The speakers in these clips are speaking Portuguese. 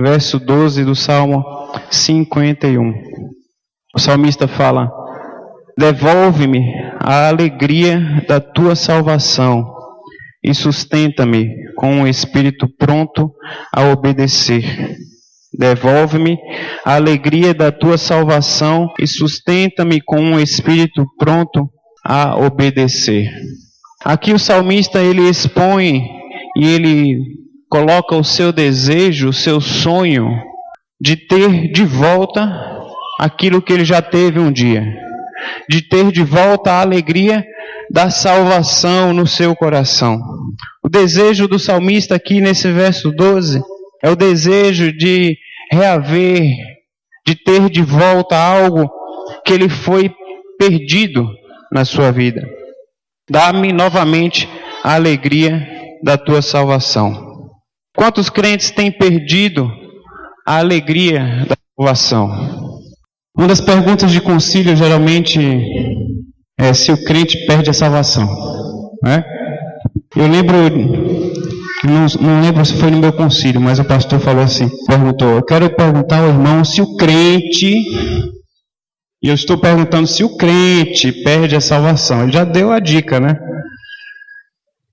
verso 12 do Salmo 51. O salmista fala: devolve-me a alegria da tua salvação e sustenta-me com um espírito pronto a obedecer. Devolve-me a alegria da tua salvação e sustenta-me com um espírito pronto a obedecer. Aqui o salmista ele expõe e ele coloca o seu desejo, o seu sonho de ter de volta aquilo que ele já teve um dia, de ter de volta a alegria da salvação no seu coração. O desejo do salmista aqui nesse verso 12 é o desejo de reaver, de ter de volta algo que ele foi perdido na sua vida. Dá-me novamente a alegria da tua salvação. Quantos crentes têm perdido a alegria da salvação? Uma das perguntas de concílio geralmente é se o crente perde a salvação, né? Eu lembro, não lembro se foi no meu concílio, mas o pastor falou assim, perguntou: eu quero perguntar ao irmão se o crente, e eu estou perguntando se o crente perde a salvação. Ele já deu a dica, né?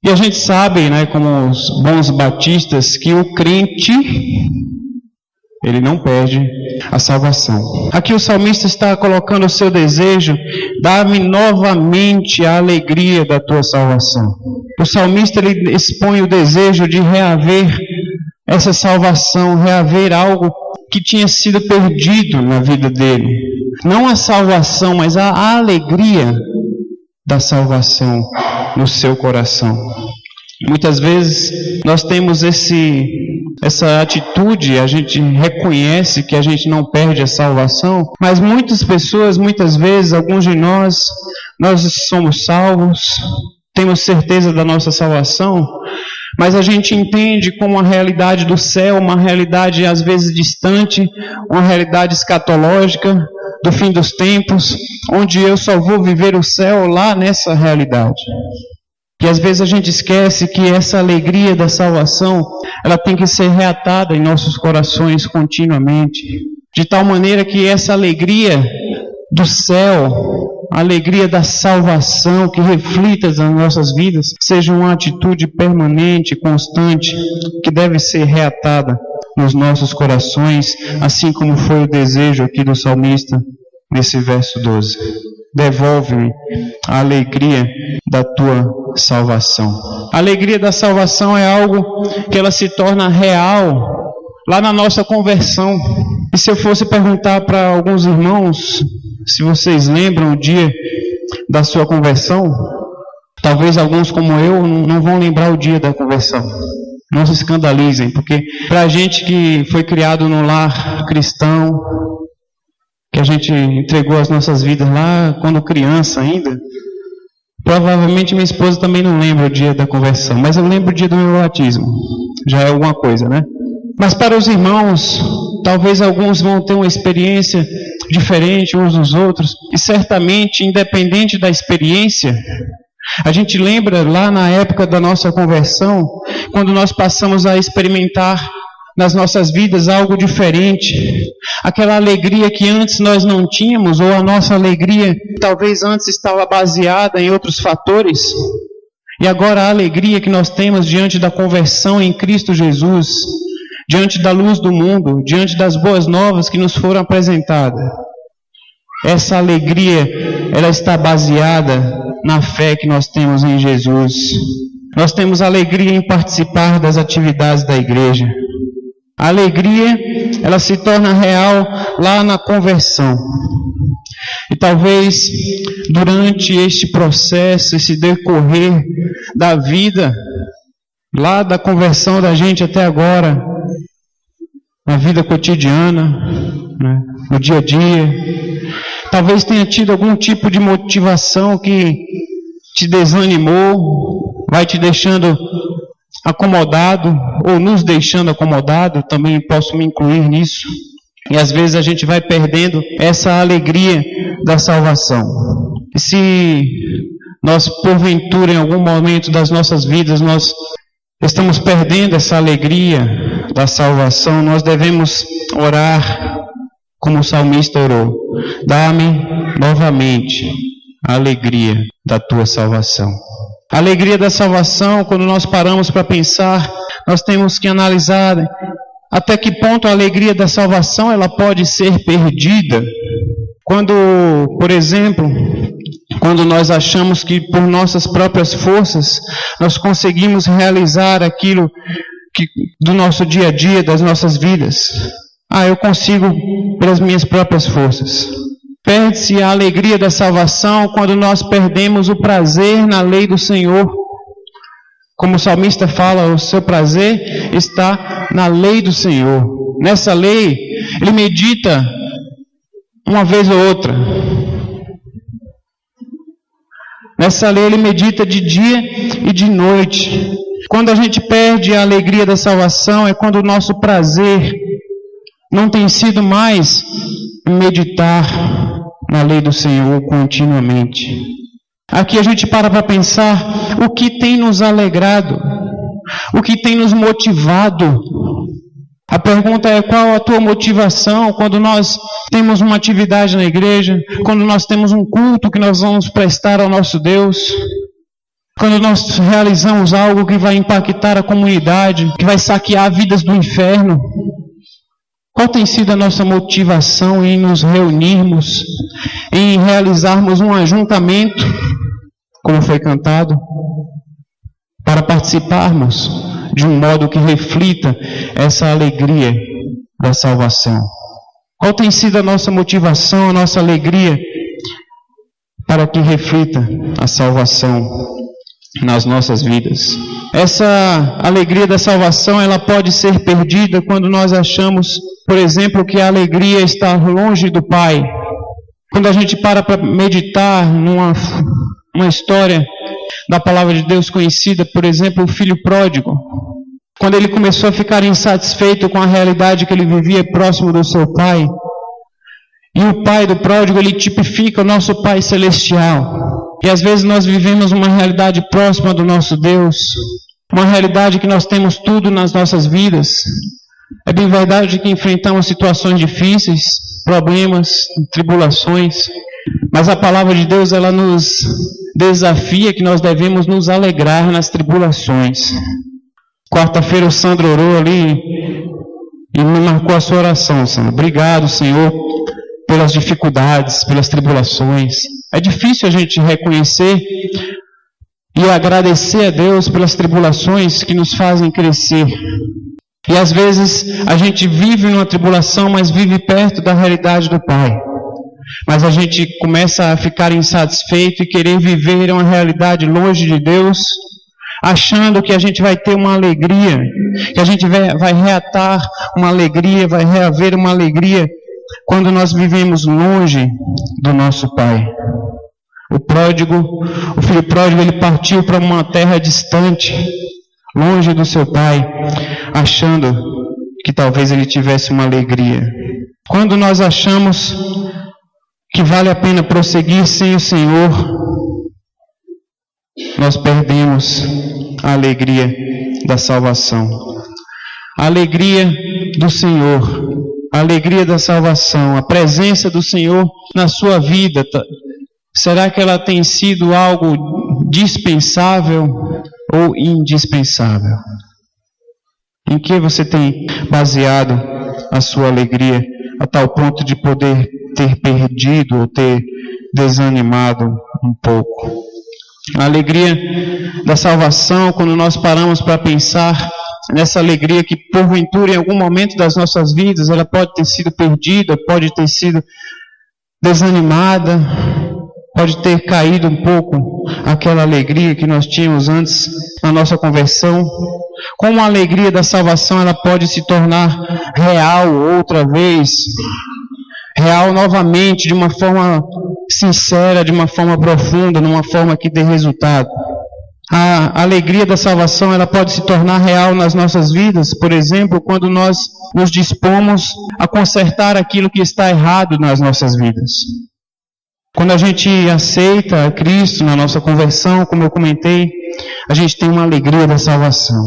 E a gente sabe, né, como os bons batistas, que o crente, ele não perde a salvação. Aqui o salmista está colocando o seu desejo: dá-me novamente a alegria da tua salvação. O salmista ele expõe o desejo de reaver essa salvação, reaver algo que tinha sido perdido na vida dele. Não a salvação, mas a alegria da salvação no seu coração. Muitas vezes nós temos essa atitude, a gente reconhece que a gente não perde a salvação, mas muitas pessoas, muitas vezes, alguns de nós somos salvos, temos certeza da nossa salvação, mas a gente entende como a realidade do céu, uma realidade às vezes distante, uma realidade escatológica do fim dos tempos, onde eu só vou viver o céu lá nessa realidade. E às vezes a gente esquece que essa alegria da salvação, ela tem que ser reatada em nossos corações continuamente, de tal maneira que essa alegria do céu, a alegria da salvação que reflita nas nossas vidas, seja uma atitude permanente, constante, que deve ser reatada nos nossos corações, assim como foi o desejo aqui do salmista nesse verso 12. Devolve-me a alegria da tua salvação. A alegria da salvação é algo que ela se torna real lá na nossa conversão. E se eu fosse perguntar para alguns irmãos, se vocês lembram o dia da sua conversão, talvez alguns como eu não vão lembrar o dia da conversão. Não se escandalizem, porque para a gente que foi criado no lar cristão, que a gente entregou as nossas vidas lá quando criança ainda, provavelmente minha esposa também não lembra o dia da conversão, mas eu lembro o dia do meu batismo. Já é alguma coisa, né? Mas para os irmãos, talvez alguns vão ter uma experiência diferente uns dos outros, e certamente, independente da experiência, a gente lembra lá na época da nossa conversão, quando nós passamos a experimentar nas nossas vidas algo diferente, aquela alegria que antes nós não tínhamos, ou a nossa alegria talvez antes estava baseada em outros fatores, e agora a alegria que nós temos diante da conversão em Cristo Jesus, diante da luz do mundo, diante das boas novas que nos foram apresentadas, essa alegria, ela está baseada na fé que nós temos em Jesus. Nós temos alegria em participar das atividades da igreja. A alegria, ela se torna real lá na conversão. E talvez durante este processo, esse decorrer da vida, lá da conversão da gente até agora, na vida cotidiana, né, no dia a dia, talvez tenha tido algum tipo de motivação que te desanimou, vai te deixando acomodado, ou nos deixando acomodado, também posso me incluir nisso. E às vezes a gente vai perdendo essa alegria da salvação. E se nós, porventura, em algum momento das nossas vidas, nós estamos perdendo essa alegria da salvação, nós devemos orar como o salmista orou: dá-me novamente a alegria da tua salvação. A alegria da salvação, quando nós paramos para pensar, nós temos que analisar até que ponto a alegria da salvação ela pode ser perdida. Quando, por exemplo, quando nós achamos que por nossas próprias forças nós conseguimos realizar aquilo do nosso dia a dia, das nossas vidas. Eu consigo pelas minhas próprias forças. Perde-se a alegria da salvação quando nós perdemos o prazer na lei do Senhor. Como o salmista fala, o seu prazer está na lei do Senhor. Nessa lei, ele medita uma vez ou outra. Nessa lei ele medita de dia e de noite. Quando a gente perde a alegria da salvação, é quando o nosso prazer não tem sido mais meditar na lei do Senhor continuamente. Aqui a gente para pensar o que tem nos alegrado, o que tem nos motivado. A pergunta é: qual a tua motivação quando nós temos uma atividade na igreja, quando nós temos um culto que nós vamos prestar ao nosso Deus, quando nós realizamos algo que vai impactar a comunidade, que vai saquear vidas do inferno? Qual tem sido a nossa motivação em nos reunirmos, em realizarmos um ajuntamento, como foi cantado, para participarmos de um modo que reflita essa alegria da salvação? Qual tem sido a nossa motivação, a nossa alegria, para que reflita a salvação nas nossas vidas? Essa alegria da salvação, ela pode ser perdida quando nós achamos, por exemplo, que a alegria está longe do Pai. Quando a gente para meditar numa história da palavra de Deus conhecida, por exemplo, o filho pródigo. Quando ele começou a ficar insatisfeito com a realidade que ele vivia próximo do seu pai. E o pai do pródigo, ele tipifica o nosso Pai Celestial. E às vezes nós vivemos uma realidade próxima do nosso Deus, uma realidade que nós temos tudo nas nossas vidas. É bem verdade que enfrentamos situações difíceis, problemas, tribulações, mas a palavra de Deus, ela nos desafia que nós devemos nos alegrar nas tribulações. Quarta-feira o Sandro orou ali e me marcou a sua oração, Sandro. Obrigado, Senhor, pelas dificuldades, pelas tribulações. É difícil a gente reconhecer e agradecer a Deus pelas tribulações que nos fazem crescer. E às vezes a gente vive numa tribulação, mas vive perto da realidade do Pai. Mas a gente começa a ficar insatisfeito e querer viver uma realidade longe de Deus, achando que a gente vai ter uma alegria, que a gente vai reatar uma alegria, vai reaver uma alegria, quando nós vivemos longe do nosso Pai. O filho pródigo, ele partiu para uma terra distante, longe do seu pai, achando que talvez ele tivesse uma alegria. Quando nós achamos que vale a pena prosseguir sem o Senhor, nós perdemos a alegria da salvação. A alegria do Senhor, a alegria da salvação, a presença do Senhor na sua vida, será que ela tem sido algo dispensável ou indispensável? Em que você tem baseado a sua alegria a tal ponto de poder ter perdido ou ter desanimado um pouco? A alegria da salvação, quando nós paramos para pensar nessa alegria que porventura em algum momento das nossas vidas ela pode ter sido perdida, pode ter sido desanimada, pode ter caído um pouco aquela alegria que nós tínhamos antes na nossa conversão. Como a alegria da salvação ela pode se tornar real outra vez, real novamente, de uma forma sincera, de uma forma profunda, de uma forma que dê resultado. A alegria da salvação ela pode se tornar real nas nossas vidas, por exemplo, quando nós nos dispomos a consertar aquilo que está errado nas nossas vidas. Quando a gente aceita Cristo na nossa conversão, como eu comentei, a gente tem uma alegria da salvação.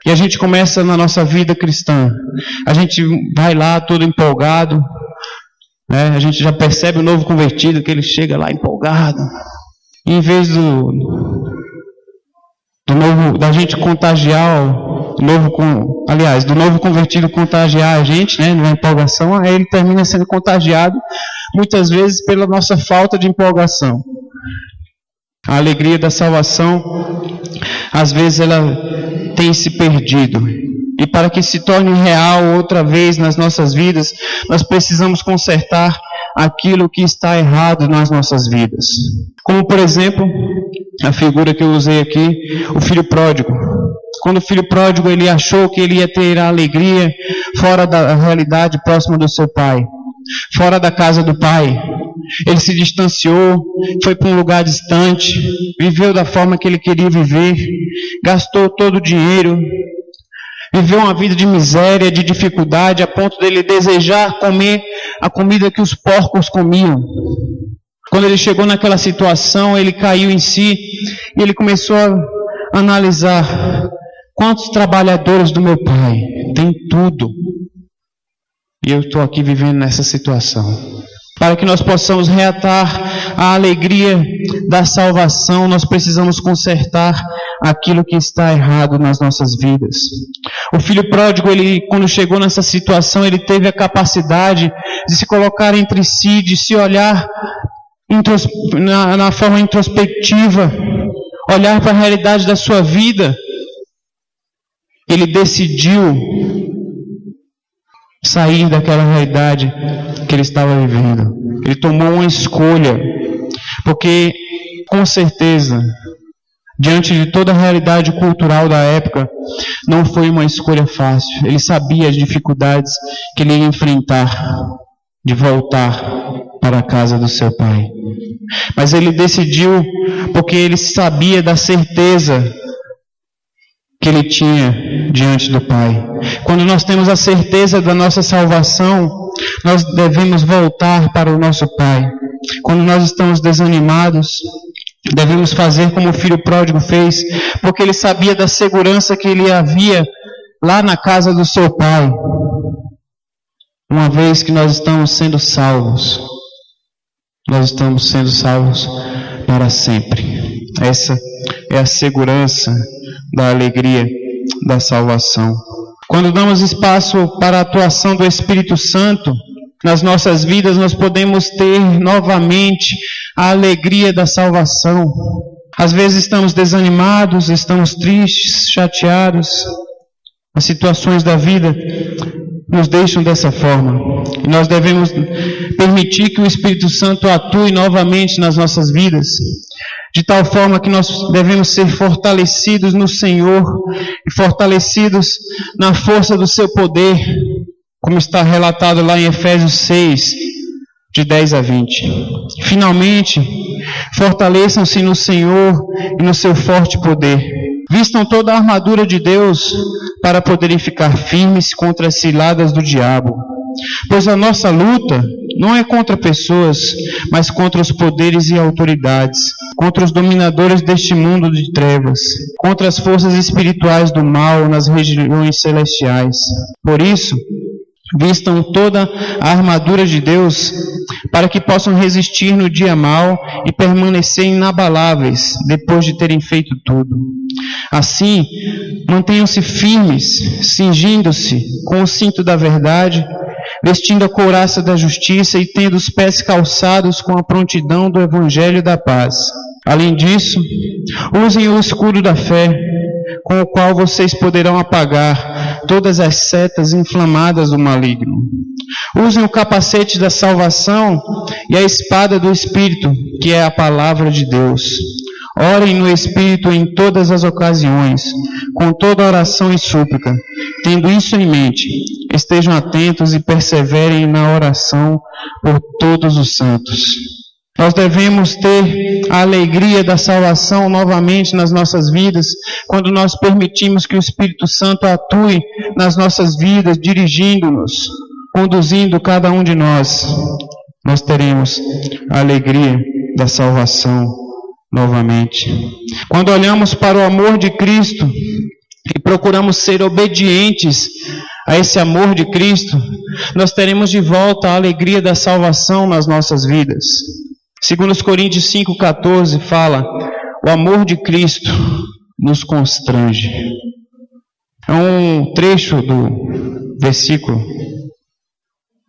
E a gente começa na nossa vida cristã. A gente vai lá todo empolgado, né? A gente já percebe o novo convertido, que ele chega lá empolgado. E em vez da gente contagiar do novo convertido contagiar a gente, né, na empolgação, aí ele termina sendo contagiado, muitas vezes pela nossa falta de empolgação. A alegria da salvação, às vezes ela tem se perdido. E para que se torne real outra vez nas nossas vidas, nós precisamos consertar aquilo que está errado nas nossas vidas. Como, por exemplo, a figura que eu usei aqui, o filho pródigo. Quando o filho pródigo ele achou que ele ia ter a alegria fora da realidade próxima do seu pai, fora da casa do pai, ele se distanciou, foi para um lugar distante, viveu da forma que ele queria viver, gastou todo o dinheiro, viveu uma vida de miséria, de dificuldade, a ponto dele desejar comer a comida que os porcos comiam. Quando ele chegou naquela situação, ele caiu em si e ele começou a analisar: quantos trabalhadores do meu pai têm tudo e eu estou aqui vivendo nessa situação? Para que nós possamos reatar a alegria da salvação, nós precisamos consertar aquilo que está errado nas nossas vidas. O filho pródigo, quando chegou nessa situação, ele teve a capacidade de se colocar entre si, de se olhar na forma introspectiva, olhar para a realidade da sua vida. Ele decidiu sair daquela realidade que ele estava vivendo. Ele tomou uma escolha, porque com certeza, diante de toda a realidade cultural da época, não foi uma escolha fácil. Ele sabia as dificuldades que ele ia enfrentar de voltar para a casa do seu pai. Mas ele decidiu porque ele sabia da certeza que ele tinha diante do Pai. Quando nós temos a certeza da nossa salvação, nós devemos voltar para o nosso Pai. Quando nós estamos desanimados, devemos fazer como o filho pródigo fez, porque ele sabia da segurança que ele havia lá na casa do seu Pai. Uma vez que nós estamos sendo salvos, nós estamos sendo salvos para sempre. Essa é a segurança da alegria da salvação. Quando damos espaço para a atuação do Espírito Santo nas nossas vidas, nós podemos ter novamente a alegria da salvação. Às vezes estamos desanimados, estamos tristes, chateados. As situações da vida nos deixam dessa forma. E nós devemos permitir que o Espírito Santo atue novamente nas nossas vidas, de tal forma que nós devemos ser fortalecidos no Senhor e fortalecidos na força do seu poder, como está relatado lá em Efésios 6, de 10 a 20. Finalmente, fortaleçam-se no Senhor e no seu forte poder. Vistam toda a armadura de Deus para poderem ficar firmes contra as ciladas do diabo. Pois a nossa luta não é contra pessoas, mas contra os poderes e autoridades, contra os dominadores deste mundo de trevas, contra as forças espirituais do mal nas regiões celestiais. Por isso, vistam toda a armadura de Deus para que possam resistir no dia mau e permanecer inabaláveis depois de terem feito tudo. Assim, mantenham-se firmes, cingindo-se com o cinto da verdade, vestindo a couraça da justiça e tendo os pés calçados com a prontidão do evangelho da paz. Além disso, usem o escudo da fé, com o qual vocês poderão apagar todas as setas inflamadas do maligno. Usem o capacete da salvação e a espada do Espírito, que é a palavra de Deus. Orem no Espírito em todas as ocasiões, com toda oração e súplica. Tendo isso em mente, estejam atentos e perseverem na oração por todos os santos. Nós devemos ter a alegria da salvação novamente nas nossas vidas, quando nós permitimos que o Espírito Santo atue nas nossas vidas, dirigindo-nos, conduzindo cada um de nós nós teremos a alegria da salvação novamente. Quando olhamos para o amor de Cristo e procuramos ser obedientes a esse amor de Cristo, nós teremos de volta a alegria da salvação nas nossas vidas. 2 Coríntios 5,14 fala: o amor de Cristo nos constrange. É um trecho do versículo,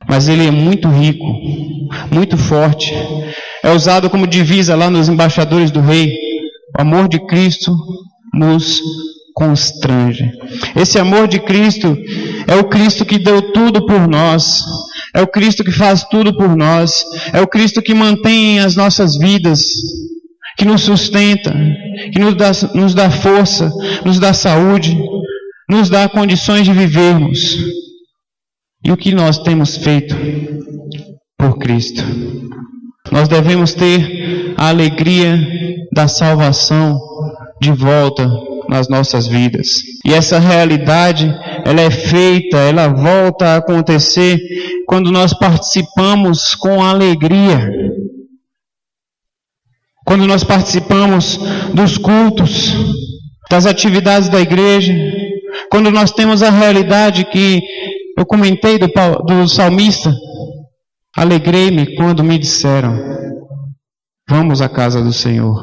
mas ele é muito rico, muito forte. É usado como divisa lá nos embaixadores do rei. O amor de Cristo nos constrange. Esse amor de Cristo é o Cristo que deu tudo por nós. É o Cristo que faz tudo por nós. É o Cristo que mantém as nossas vidas, que nos sustenta, que nos dá força, nos dá saúde, nos dá condições de vivermos. E o que nós temos feito por Cristo? Nós devemos ter a alegria da salvação de volta nas nossas vidas. E essa realidade, ela é feita, ela volta a acontecer quando nós participamos com alegria. Quando nós participamos dos cultos, das atividades da igreja, quando nós temos a realidade que eu comentei do salmista: alegrei-me quando me disseram, vamos à casa do Senhor.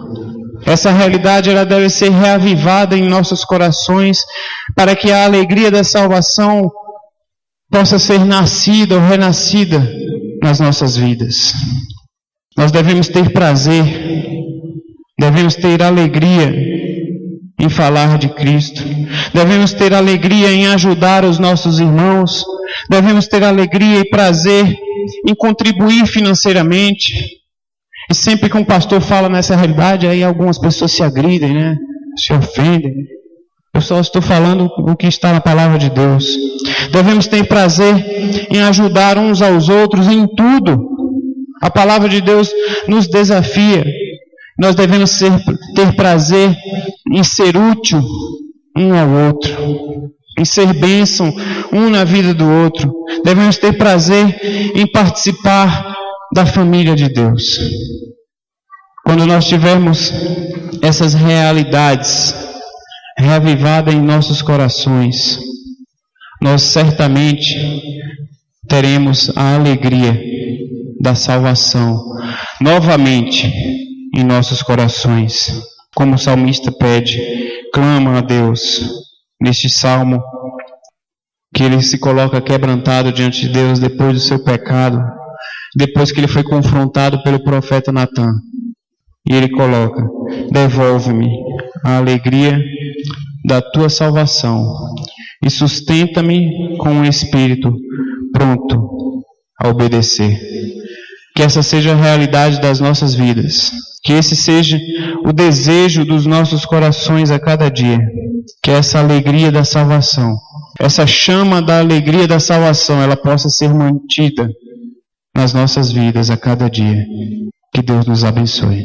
Essa realidade, ela deve ser reavivada em nossos corações, para que a alegria da salvação possa ser nascida ou renascida nas nossas vidas. Nós devemos ter prazer, devemos ter alegria em falar de Cristo, devemos ter alegria em ajudar os nossos irmãos, devemos ter alegria e prazer em contribuir financeiramente. E sempre que um pastor fala nessa realidade, aí algumas pessoas se agridem, né? Se ofendem. Eu só estou falando o que está na palavra de Deus. Devemos ter prazer em ajudar uns aos outros em tudo. A palavra de Deus nos desafia. Nós devemos ter prazer em ser útil um ao outro, em ser bênção um na vida do outro. Devemos ter prazer em participar da família de Deus. Quando nós tivermos essas realidades reavivadas em nossos corações, nós certamente teremos a alegria da salvação novamente em nossos corações. Como o salmista pede, clama a Deus neste salmo, que ele se coloca quebrantado diante de Deus depois do seu pecado, depois que ele foi confrontado pelo profeta Natã. E ele coloca: devolve-me a alegria da tua salvação e sustenta-me com um espírito pronto a obedecer. Que essa seja a realidade das nossas vidas. Que esse seja o desejo dos nossos corações a cada dia. Que essa alegria da salvação, essa chama da alegria da salvação, ela possa ser mantida nas nossas vidas a cada dia. Que Deus nos abençoe.